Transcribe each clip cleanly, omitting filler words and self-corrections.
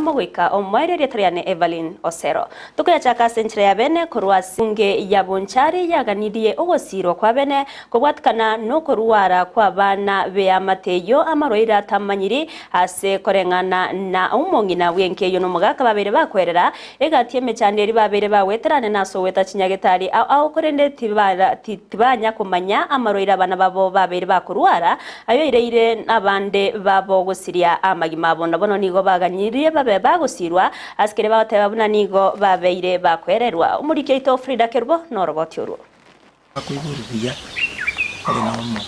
Mogwika omwaire Triane Evelyn Osero tukuya chaka senchira ya bene kurwa singe ya bonchari yaganirie ogosiro kwa bene kubwatkana no kurwara kwa bana be amateyo amaroira tamanyiri ase korengana na umongina wenkeyo no mugaka babere bakwerera egatie mechanderi babere baweterane naso weta kinyagetari au korende tibanya kumanya amaroira bana babo babere bakurwara ayo ireire abande babo gosiria amagima bono bono nigo baganyirie babe bagusirwa askere bateba buna nigo babeire bakwererwa umurike ito Frida Kerbo norogotyo akuiburuya ari namo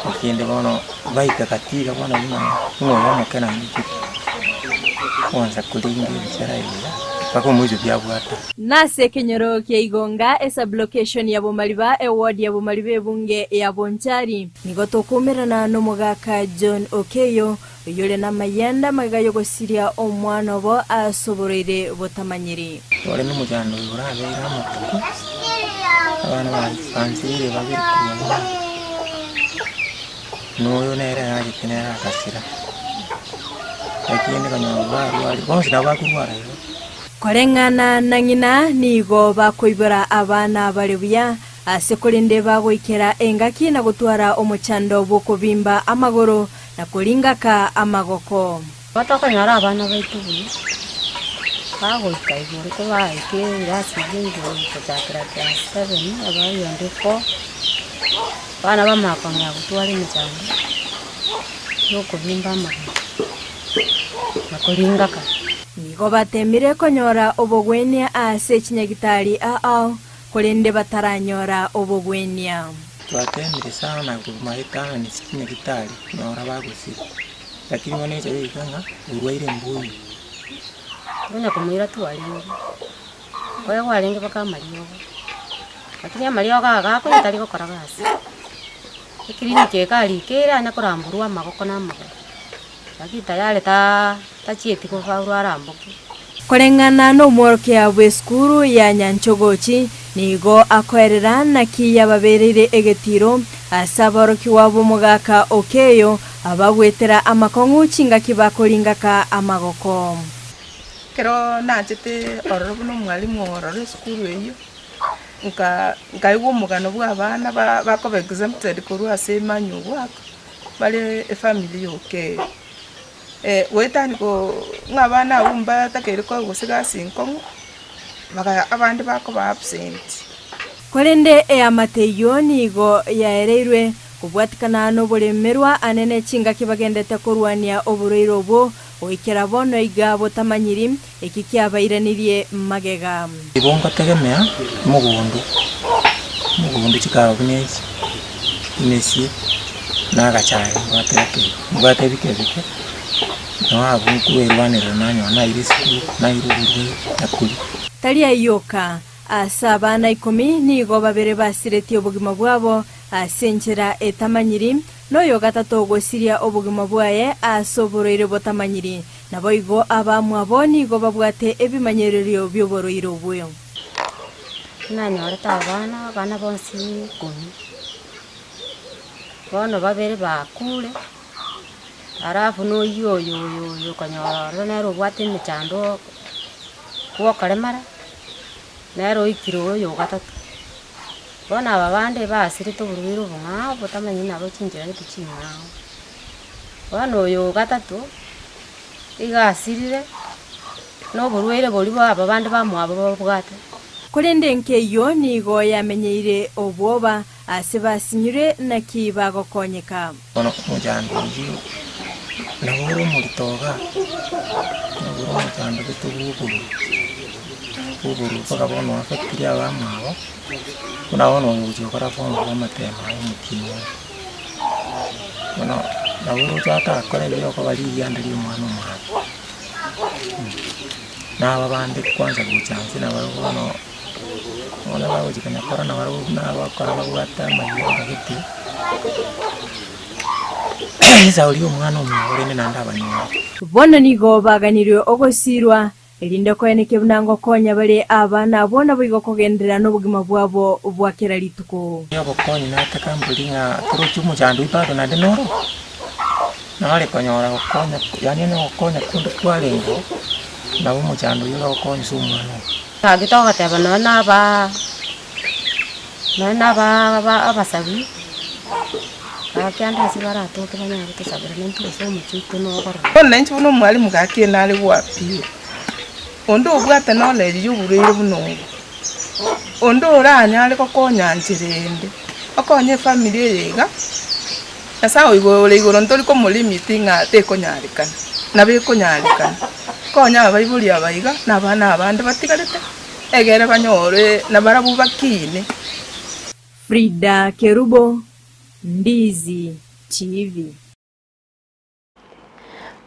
okende bono baika katiga bono ngo mukena niki kwanza kulinga bicharaira pako muzo byabwata nase kenyoro keigonga esa location ya Bomaliba award ya Bomalibe bunge ya Bonchari nigo tokumirana no mugaka John Okeyo yole na mayenda magayo gosiria omwana bo asoborere botamanyiri ole no mujano urabe iramo abana bansire babirikuye no yo nere yaje kinera kasira lakini kanyabaru ali bonse nabakurwara yo korengana na ngina nigo bakoibora abana balebuya asekolinde bagoikera engaki na gutwara omuchando bokobimba amagoro na kulingaka amagoko batokanyara abana baitubuye bagoika iguru ko baike irasigingo kutakira kwa 7 abayo ndiko bana bamakanya gutwara omuchando bokobimba amagoro na kulingaka nigo batemire konyora obogwenia ase kinyagitari kolende bataranyora obogwenia twatemire sana kumaitana ni kinyagitari nyora bagusi lakini mone cyo ikanga urwaire mbuyi unya kumira tuwalingi oyo walingi bakamaliyo lakini amaliyo gaga ko itali ko karagasi ikirini kekali kera na kuramburwa magoko na magoko lakini tayale tachieti ko fauru ramboki korengana no moroke abwe skuru ya Nyanchogochi nigo akwerera na kiya baberere egetiro asaboroki wabo mugaka Okeyo abagwetera amakongu chinga kibakolingaka amagoko kero nachete orobo no mwalimu orore skuru eyo nkaiwo mugano bw'abana bakobe exempted kurwa Emanyie gwako bale family Okeyo wetani ko ngabana umba takere ko gusiga sinkongo baka abandi bako ba absent korende amateyo nigo yaereirwe kubwatikana no bulemerwa anene chinga kibagendete kurwania obureiro bo oikera bono igabo tamanyiri ekikyabairanirie magega ibonga tegemea mugundu chikabunesi inesi nagachaye batebike no abunku elwanira nanyo na irisiku na iruburu nakuli talia yoka asaba na 10 nigo babere basireti obugima bwabo asenchera etamanyiri no yoga tatogosiria obugima bwaye asoborere botamanyiri nabo igo abamwabo nigo babwate ebimanyererio byoboroiro bwo nanyora tabana bonsi kumi bono babere bakule arafu no yo kanyora nero bwate mechando kuwa karemara nero ikiro yo gatatu bona babande basiri to burwiro bunga botamanyiri nabo chinjira gituchina bono yo gatatu igasirire no burwire boli babande bamwabo babwate kurende nkeyo nigo yamenyeire obwoba asebasinyire na kibagokonyeka bono mujando naburo muritoga naburo mujando bitubuguru baka bono afekiri abamwabo unaona ubujo kora fono bamatema umukinya bono naburo chata kore byo ko bali yandiri umwana umwana naba bande kwanza guchanze nababono ona bawujikanya kora nabakora bagwata mayiyo bagiti Zauri umwana umwe nandabanywa bono nigo baganiriwe ogosirwa elinde ko eneke bunango konya bale abana bona bigo kogendera no bugima bwabo bwakera lituko yabo konya natakambulinga kuro cyumu cyandu ipado na denoro na wale konyora okonya yani no okonya kundu kwalengo na bo muchando yulo okonya sumwana agitoka teba na ba abasabi akyanda sibara to kanya kutusabira nento so muchito no bara ona nchi buno mwalimu gakie nali wapi ondo obwate knowledge yuburire buno ondo oranya ali kokonya njirende okonye family yega asa igoro ntori ko mulimiti nga tekonyarikana na bekonyarikana konya abaibuli abaiga na bana abandi batigarete egere banyore na barabu bakine. Frida Kerubo, Ndizi TV.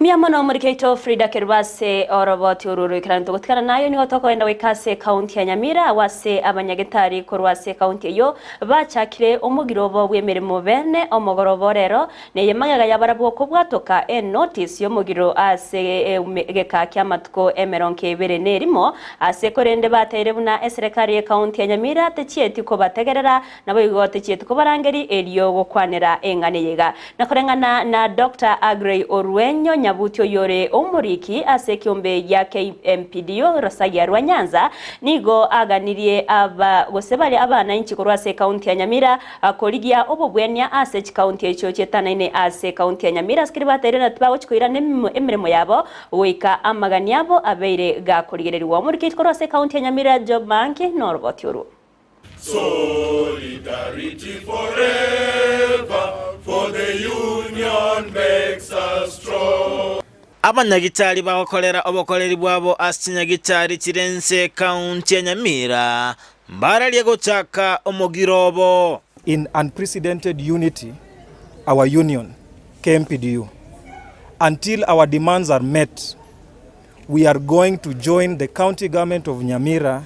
Miamono murikeito Frida Kerubase oroboti ururu ikiranto gutikana nayo niho tokoenda wikase county ya Nyamira wase abanyagetari korwase county yo bachakire omugirobo bwemeremo bene omogorobo rero neye magaga yabarabo kubwatoka notice yo mugiro ase geka kyamatuko emeronke bere nerimo ase korende batere buna eserekari ya county ya Nyamira techieti ko bategerera nabo igote chieti ko barangeri eliyo gokwanera engane yega nakorengana na Dr. Agrey Orwenyo Nyabutyo yore omuriki ase kiombe ya KMPDO Rosagia Rwanyanza nigo aganirie aba gosebali abana inchi korwase county ya Nyamira akoligia obobwenya ase county echo chetanaine ase county ya Nyamira skribatere na tbawo chikoira emiremo yabo wika amagani yabo abeire gakoligererwa omuriki korwase county ya Nyamira Job Bank Norbotyuru. Solidarity forever, for the union makes us strong. Abanyagitari bakokolera obukoleri bwabo asinyagitari kirense county ya Nyamira mbaraliye gutaka omugirobo. In unprecedented unity, our union, KMPDU, until our demands are met, we are going to join the county government of Nyamira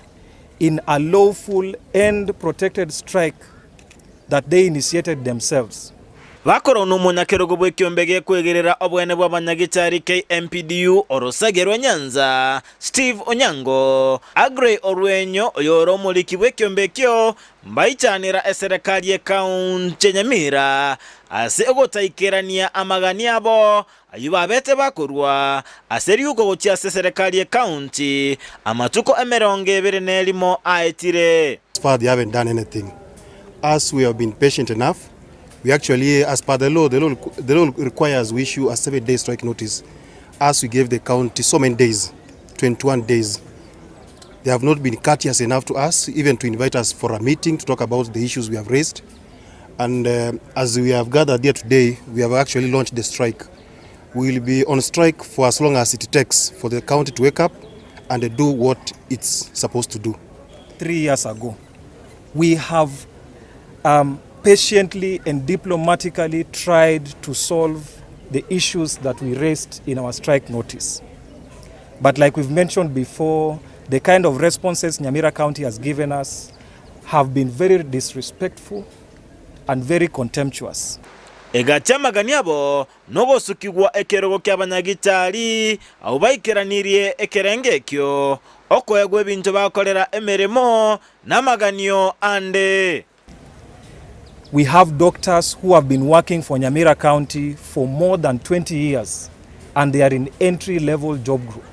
in a lawful and protected strike that they initiated themselves. Bakoro n'umunyakerogo bw'ekyombege kwegerera obwene bw'abanyagitari KMPDU Rosagia Rwanyanza Steve Onyango Agrey Orwenyo oyoro muliki bw'ekyombekyo mbaichanira eserekali ya county Nyamira ase ogotaikerania amagani abo ayubabete bakorwa aseri uko gochya serekali ya county amatuko emeronge bere nelimo aetire. As far they haven't done anything. As we have been patient enough, we actually, as per the law requires we issue a 7-day strike notice. As we gave the county so many days, 21 days, they have not been courteous enough to us, even to invite us for a meeting to talk about the issues we have raised. And as we have gathered here today, we have actually launched the strike. We will be on strike for as long as it takes for the county to wake up and do what it's supposed to do. 3 years ago, we have patiently and diplomatically tried to solve the issues that we raised in our strike notice. But like we've mentioned before, the kind of responses Nyamira County has given us have been very disrespectful and very contemptuous. Egachamagani abo nogosukigwa ekerogo ky'abanyagitari aho baikeraniriye ekerengekyo okwegwa ebintu bakolera emeremo n'amaganio ande. We have doctors who have been working for Nyamira County for more than 20 years and they are in entry-level job group.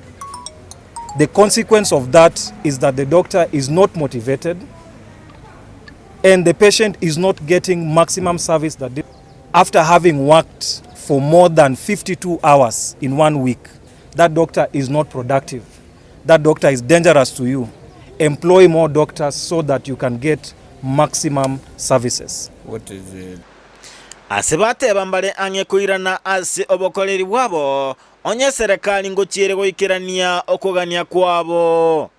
The consequence of that is that the doctor is not motivated and the patient is not getting maximum service that they, after having worked for more than 52 hours in 1 week, that doctor is not productive. That doctor is dangerous to you. Employ more doctors so that you can get maximum services. What is it? Asibate bambale anye kuirana ase obokoleri bwabo onye serikali ngochiere goikirania okogania kwabo.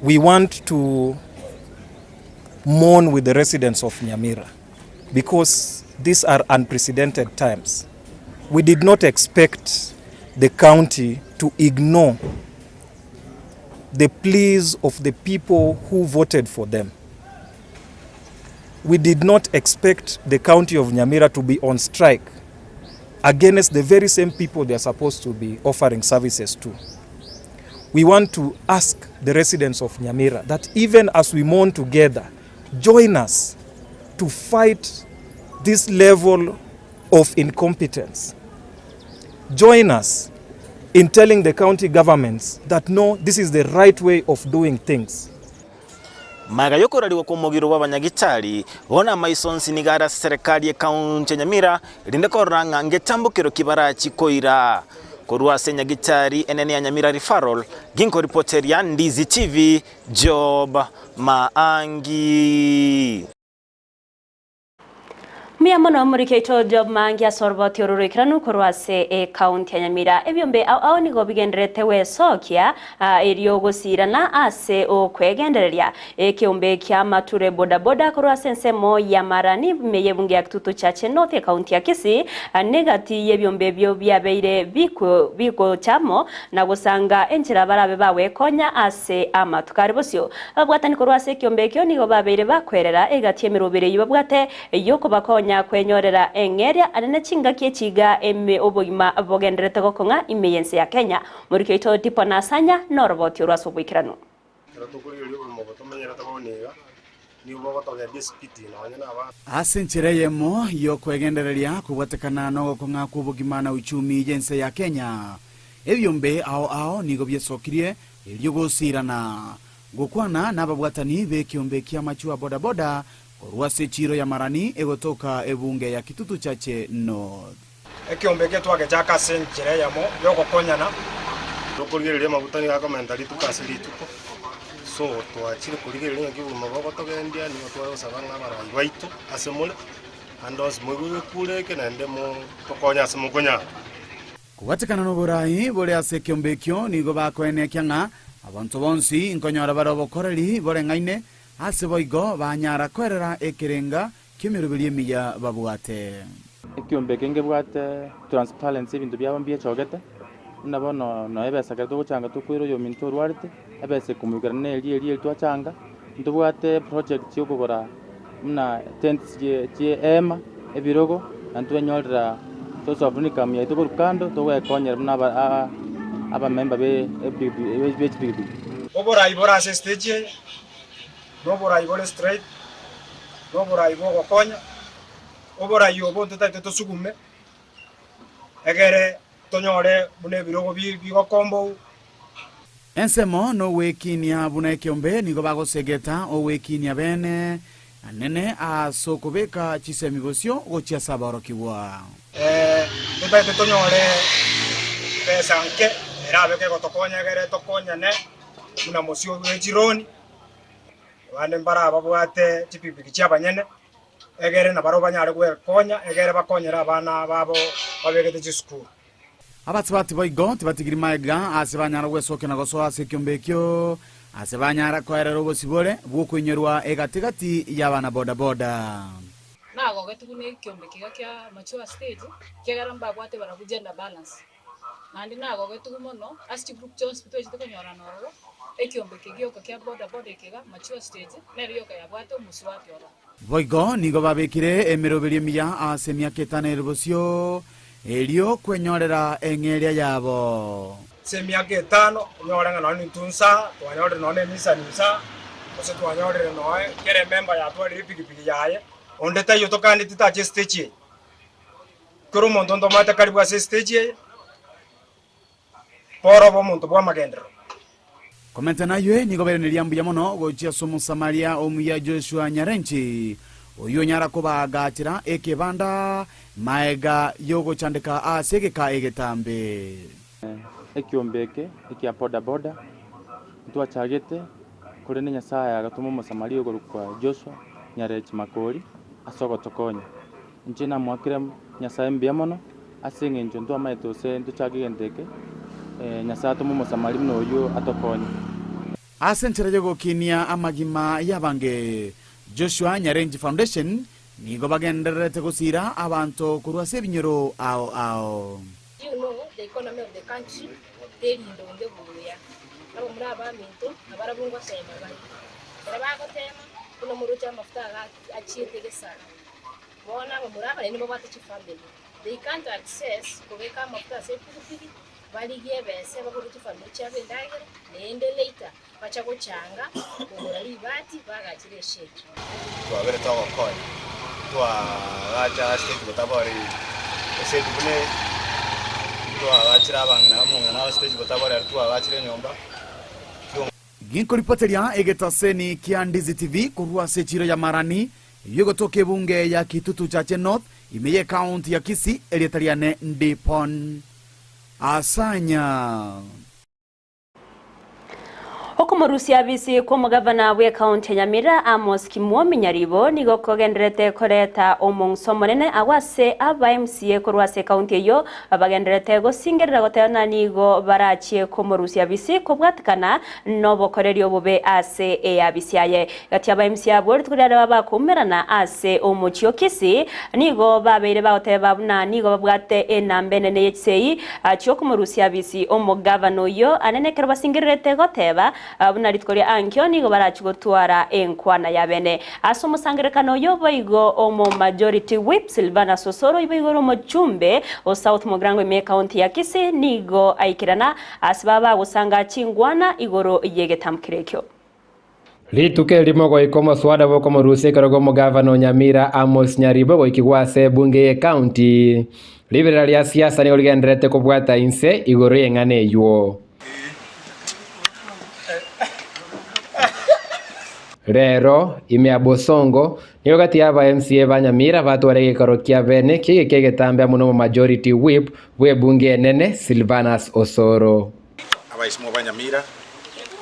We want to mourn with the residents of Nyamira because these are unprecedented times. We did not expect the county to ignore the pleas of the people who voted for them. We did not expect the county of Nyamira to be on strike against the very same people they are supposed to be offering services to. We want to ask the residents of Nyamira that even as we mourn together, join us to fight this level of incompetence. Join us in telling the county governments that no, this is the right way of doing things. Magayokorariwa ku mugiro w'abanyagitari bona maisonsi nigara serikali ya kaunti Nyamira rinde koranga ngetambukiro kibara chikoira korwa senyagitari enene ya Nyamira referral ginko reporter ya Ndizi TV Job Maangi Miamono murikeito Job Maangi asorboti orurikiranu korwase county ya Nyamira ebyombe au nigo bigenderete wesokia eriyo gusirana ase okwegendereria ekiombe kya mature boda boda korwase nsemo ya marani meyebunge akitutu chache north county ya Kisii negati yebyombe byo byabeire biko chamo na gusanga enchira barabe bawe konya ase amatukari bosyo abwatani korwase kiombe kyo nigo babeire bakwerera egati emirobere yibabwate yoko bakonya kwenyorera engeria anene chinga kiechiga eme obogima bogenderete gokonga imeyense ya Kenya murikeito tipo nasanya noroboti urwaso bwikirano asenchereyemo yo kwegendereria kubwatekana no gokonga kubogima na uchumi yense ya Kenya ebyombe ao nigo byesokirie elyo gusirana gukwana nababwatani bekiombe kya machua boda boda korwase chiro ya marani egotoka ebunge ya kitutu chache north ekiombe ke twage chaka senchire yamo yoko konyana dokurigereria mabutani ga commentary tukasiri tuko so twachire kurigereria kibuma bako togendia ni twaro sabanga barayi baitu asemule andos muguye kure kenende mo tokonya asemukonya kubatekana no burayi bole ase kiombe kyo nigo bakoene kyanga abantu bonsi nkonyora barobo koreri bole ngaine ase boigo banyara kwerera ekirenga kimirubiri emiya babwate ekiombe kenge bwate transparency bintu byabo byechogete nabono no ebesa gato guchanga tukwiro yo minto rwarte ebese kumugara neli twachanga ntubwate project yo kugora mna tents je ema ebirogo antu enyorra to sofunika mya to kurukando to we konyera mna aba member be big obora ibora stage nobora ibora straight nobora ibogo konya obora yobo tutaite sugume egere tonyore bune birogo bigo kombo ensemo no wekinia bune kiombe nigo bagosegeta o wekinia bene anene asokobeka chisemibosyo gochia sabaro kiwa tutaite tonyore pesa nke erabe ke gotokonya egere tokonya ne muna mosio wejironi bane mbara babwate chipipiki cyabanyene egere na baro banyare gwe konya egere bakonyera abana babo babegete chisukuru abatsibati boigo tibatigiri maiga asibanyara gwesoke na goso ase kyombekyo asibanyara koerera obosibore bwokunyerwa egatigati y'abana boda boda nago getugune kyombeki gakya mature stage kegaramba bwate barabugenda balance nandi nago getugumono as group just bitwe tukonyora noro ekyombeki gyoka kya boda boda ekega mature stage neriyoka yabwate omuswati ora boigo nigo babekire emiroberi emiya ase myaka 5 eribosyo elio kwenyorera engeria yabo semyaka 5 nyoranga noni tunsa twanyorera none misanisa ose twanyorera noe kere member ya twari pikipiki yaye onde tayo tokandi titache stage kero monto ndo mata karibu ase stage poro bo monto bwa magendero komenta nayo nigo bereneria mbuya mono gochia somo Samaria omuya Joshua Nyarenchi oyo nyara kubagachira ekebanda maega yogo chandika asege ka egetambe ekiombeke ekia boda boda ntwachagete kuri ne Nyasaye agatumo Musamaria ogorukwa Joshua Nyarenchi makori asogo tokonya nchina mwakire Nyasaye mbia mono asenge njo ntwa maitose ntuchagigendeke Nyasaye tumo Musamaria no yo atokonya asenchera yogo kinia amagima yabange Joshua Nyarenchi Foundation nigo bagenderete gusira abantu kurwase binyoro ao you know the economy of the country terindo ngebuya abo muri abaminto abarabungwa sema bari barabako tema kuno murucha mafuta achiyetegesana bona abo muri abane nibo batachi family they can't access kubeka mafuta sepupiki bali gebese baburuchi family chabe ndagere nende later bacha gochanga kugura libati bagachire shetu twabere twagokonya twagacha stage butabori ese dubune to abachira bangana mu na stage batabara tu abachire nyomba ginko ripoteria egetaseni kia Ndizi TV kurua sechiro ya marani yogotoke bunge ya Kitutu Chache North imeye county ya Kisii elietariane ndipon asanya Okomorusia bisi ko mugavana we county Nyamira Amos Kimwomi Nyaribo nigo kogenderete koreta omongso monene awase aba MCA korwase county yo abagenderete go singerera gotena nigo barachie komorusia bisi ko bwatkana nobo korerio bobe ase abisiaye gati aba MCA bori tukurera baba kumerana ase omochio Kisii nigo babeire baote babuna nigo babwate enambene ne yetsei achio komorusia bisi omugavano yo anene kerba singerete goteba abunarikoria ankyo nigo barachigotwara enkwana yabene aso musangerekano yo boigo omo majority whip Silvana Sosoro iboigo romo chumbe o South Mogrango me county ya Kisii nigo aikirana asbaba gusanga chingwana igoro yegetamkirekyo Rituke limogo ikomo swada boko moruse karogo mugavano Nyamira Amos Nyaribo go ikigwase bunge ye county liberal ya siasa ni oligendrete kubwata inse igoro yengane yuo Rero ime abosongo niyo gati aba MCA ba Nyamira batware gikaro kia bene kigetambe muno majority whip bwe bunge nene Silvanus Osoro abaisimo ba Nyamira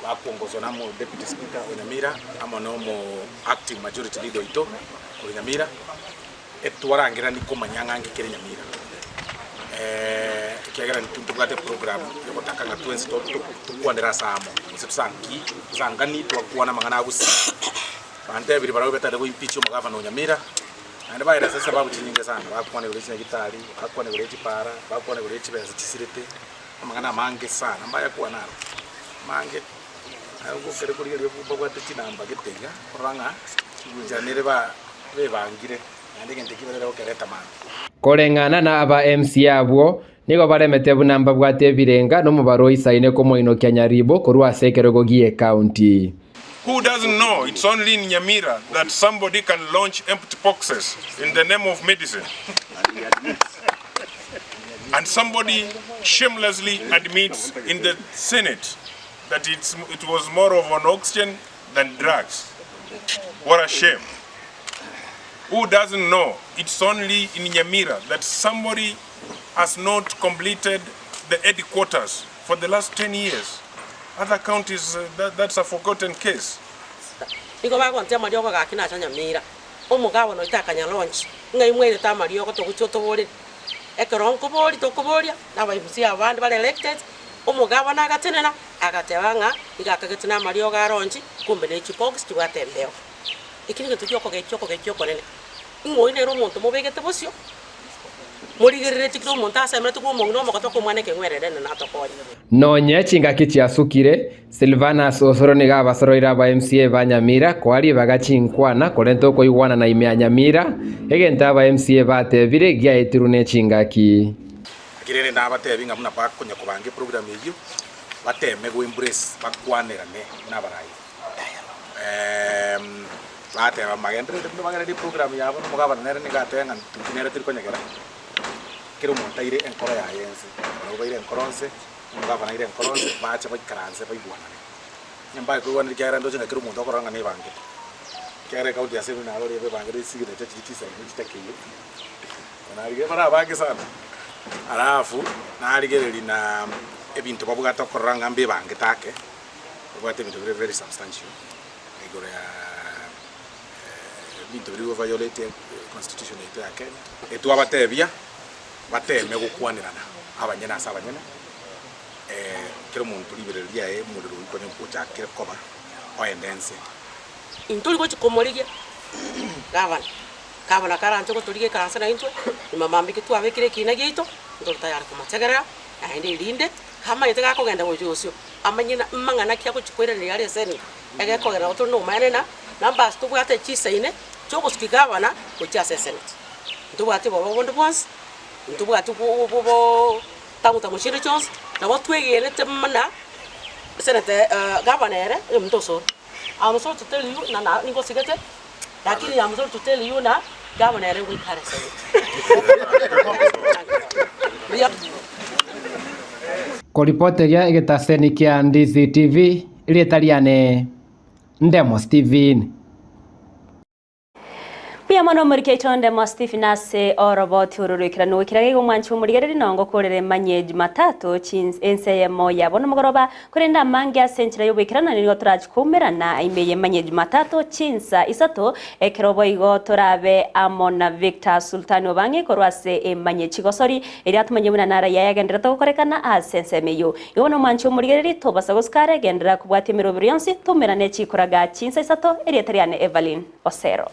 bakuongozwa na mo deputy speaker wa Nyamira ama no mo acting majority leader ito wa Nyamira etwarangira ni komanyanga ngikire Nyamira kiagera ntugate program yo kutakanga 20 tukwandira samo usitsanki zangani twakuona mangana Gusii bande biri barawe betade go impeach mugavana Nyamira ande baira sasa babu chinyinge sana bakwane ulechi gitari bakwane ulechi para bakwane ulechi beza chisirete mangana mange sana mbaya kuwa naro mange ayo kere kuri yo babwate chinamba gitega koranga ujanire ba bebangire ande gente kibere okereta man Korengana na aba MCA abo nigo baremete bunamba bwate birenga no mubaro isaine ko moino kya Nyaribo korwa sekerego gie county. Who doesn't know it's only in Nyamira that somebody can launch empty boxes in the name of medicine? And somebody shamelessly admits in the Senate that it was more of an oxygen than drugs. What a shame. Who doesn't know it's only in Nyamira that somebody has not completed the headquarters for the last 10 years? Other counties, that's a forgotten case. Iko ba kontia marioko ga kina cha Nyamira. Omugabo no itakanya launch. Ngai mwere ta marioko to kuchoto bole. Ekron ko boli to ko bolia na ba MCA abandi bale elected. Omugabo na gatenena agatebanga igakagetina marioko ga launch kumbe ne chipox tiwatembeo. Ikini getuko gechoko nene. Ngoine ro monto mobegete bosio. Morigerere tikro monta semre tuko mongno makatoko mwane ke ngwerere na tokonya. Nonye chinga kichiasukire Silvanus Osoro ni gaba soroira ba MCA ba Nyamira kwali bagachinkwana kolento ko iwana na ime Nyamira egenta ba MCA batebire gya etirune chingaki. Akirere na batebinga muna pa kunya kubange program yeyo bateme go embrace bakwanera ne na barai. Bate magendre de magare di program yabo mugabana nere ni gatenga tukinere tirikonyegera kero montaire enkora ya yense no baire enkoronse mugabana ire enkoronse bacha baikaranse baigwana nyamba ko wana kera ndo chenga kero muntu akoranga ne bange kera kaudi ya seven na lori be bange sigire tachitisa nchitakiyo na rige bara bange sana alafu na rige lina ebintu babugata koranga mbe bange take bwate bintu very substantial igore ya bintu biri violate constitution yetu ya Kenya etu abatebia bateme gukwanirana abanyena asabanyena kero muntu libereria muduru konye kucha kire koba oendense intuli ko chikomorigia gavana karanze ko tulige karanze na intwe imamambi kitu abekire kina gito ndo tayari kumategera aende ilinde hama yetega ko genda gojosio amanyina mangana kya ko chikwere le yale seni ege ko genda oto no manena namba stu bwate chisaine choko skigavana ko chase senate ndo bwate bobo bondo bwans ndo bwate bobo tamuta mushire chons na watwegere temana senate governor mtoso I'm sorry to tell you na niko sigete lakini I'm sorry to tell you na gavana ere gwikara sene Koripoteria igitaseni kia Ndizi TV irietariane Ndemo Steven. Pia mano murike itonde Stephen nase oroboti ururikira no kiragego mwanchu murigereri nongo korere Emanyie Jumatato chins enseye moya bono mugoroba kurenda mangia senchira yobikirana nigo turachukumerana imeye Emanyie Jumatato chinsa isato ekerobo igo torabe amona Victor Sultan obange korwase Emanyie chigosori eri atumanye muna nara yayagendera to korekana asense meyo yono mwanchu murigereri tobasa goskare gendera kubwati mirobirionsi tumerane chikoraga chinsa isato eri etariane Evelyn Osero.